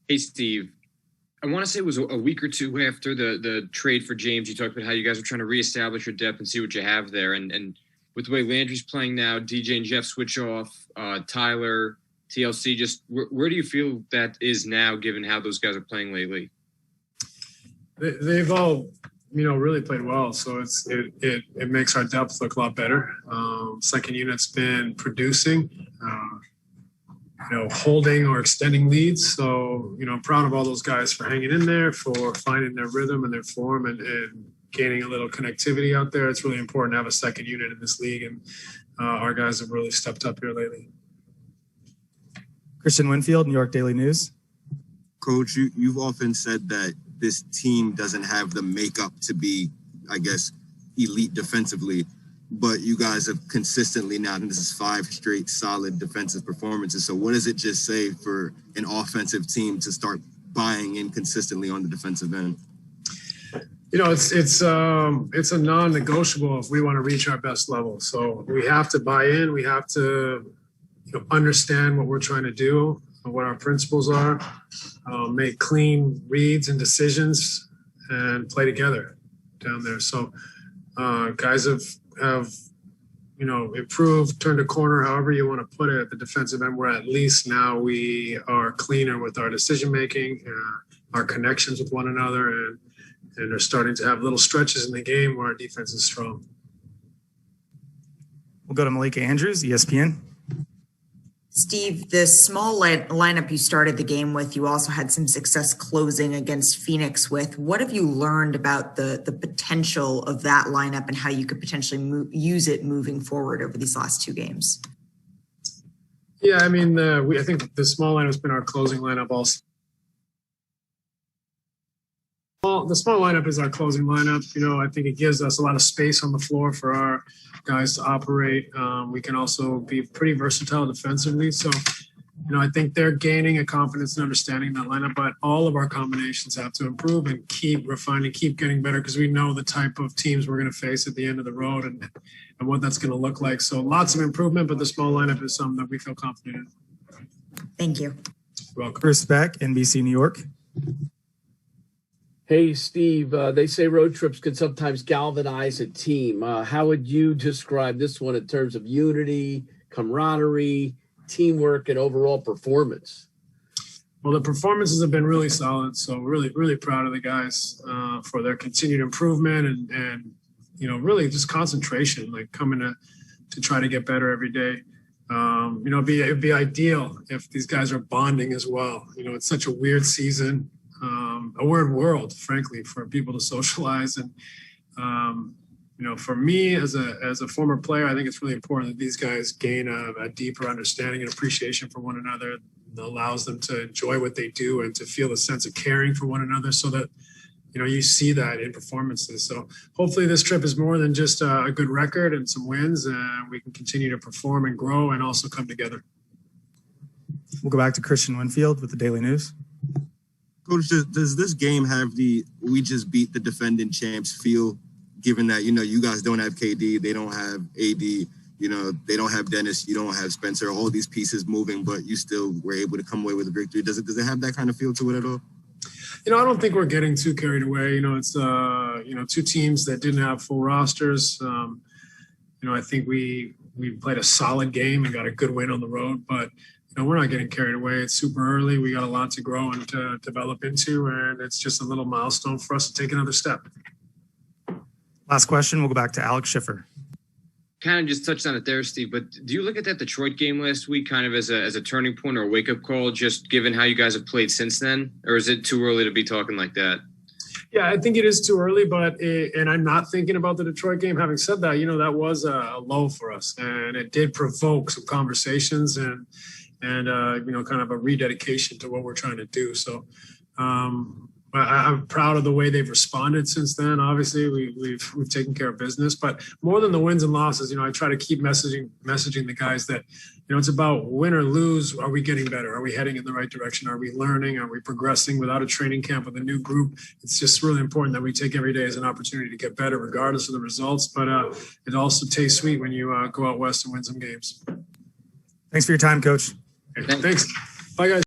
Hey, Steve. I want to say it was a week or two after the trade for James. You talked about how you guys are trying to reestablish your depth and see what you have there. And with the way Landry's playing now, DJ and Jeff switch off, Tyler, TLC. Just where do you feel that is now, given how those guys are playing lately? They've all, really played well. So it makes our depth look a lot better. Second unit's been producing. Holding or extending leads. So, I'm proud of all those guys for hanging in there, for finding their rhythm and their form and gaining a little connectivity out there. It's really important to have a second unit in this league, and our guys have really stepped up here lately. Christian Winfield, New York Daily News. Coach, you've often said that this team doesn't have the makeup to be, I guess, elite defensively. But you guys have consistently now, and this is 5 straight solid defensive performances. So what does it just say for an offensive team to start buying in consistently on the defensive end? It's a non-negotiable if we want to reach our best level. So we have to buy in. We have to understand what we're trying to do, what our principles are, make clean reads and decisions, and play together down there. So guys have improved, turned a corner, however you want to put it, at the defensive end, where at least now we are cleaner with our decision making, our connections with one another, and are starting to have little stretches in the game where our defense is strong. We'll go to Malika Andrews, ESPN. Steve, the small lineup you started the game with, you also had some success closing against Phoenix with. What have you learned about the potential of that lineup and how you could potentially use it moving forward over these last 2 games? Yeah, I mean, I think the small lineup has been our closing lineup also. The small lineup is our closing lineup. I think it gives us a lot of space on the floor for our guys to operate. We can also be pretty versatile defensively. So, I think they're gaining a confidence and understanding that lineup, but all of our combinations have to improve and keep refining, keep getting better, because we know the type of teams we're going to face at the end of the road and what that's going to look like. So lots of improvement, but the small lineup is something that we feel confident in. Thank you. You're welcome. Chris Beck, NBC New York. Hey, Steve, they say road trips can sometimes galvanize a team. How would you describe this one in terms of unity, camaraderie, teamwork, and overall performance? Well, the performances have been really solid. So really, really proud of the guys for their continued improvement and really just concentration, like coming to try to get better every day. It'd be ideal if these guys are bonding as well. It's such a weird season. A weird world, frankly, for people to socialize. And, for me as a former player, I think it's really important that these guys gain a deeper understanding and appreciation for one another that allows them to enjoy what they do and to feel a sense of caring for one another, so that, you see that in performances. So hopefully this trip is more than just a good record and some wins, and we can continue to perform and grow and also come together. We'll go back to Christian Winfield with the Daily News. Coach, does this game have the "we just beat the defending champs" feel, given that, you guys don't have KD, they don't have AD, they don't have Dennis, you don't have Spencer, all these pieces moving, but you still were able to come away with a victory? Does it have that kind of feel to it at all? I don't think we're getting too carried away. It's, 2 teams that didn't have full rosters. I think we played a solid game and got a good win on the road, but we're not getting carried away. It's super early. We got a lot to grow and to develop into, and it's just a little milestone for us to take another step. Last question. We'll go back to Alex Schiffer. Kind of just touched on it there, Steve, but do you look at that Detroit game last week kind of as a turning point or a wake-up call, just given how you guys have played since then? Or is it too early to be talking like that? Yeah, I think it is too early, and I'm not thinking about the Detroit game. Having said that, that was a low for us, and it did provoke some conversations and kind of a rededication to what we're trying to do. So I'm proud of the way they've responded since then. Obviously, we've taken care of business, but more than the wins and losses, I try to keep messaging the guys that, it's about win or lose. Are we getting better? Are we heading in the right direction? Are we learning? Are we progressing without a training camp with a new group? It's just really important that we take every day as an opportunity to get better, regardless of the results. But it also tastes sweet when you go out west and win some games. Thanks for your time, Coach. Okay, thanks. Bye, guys.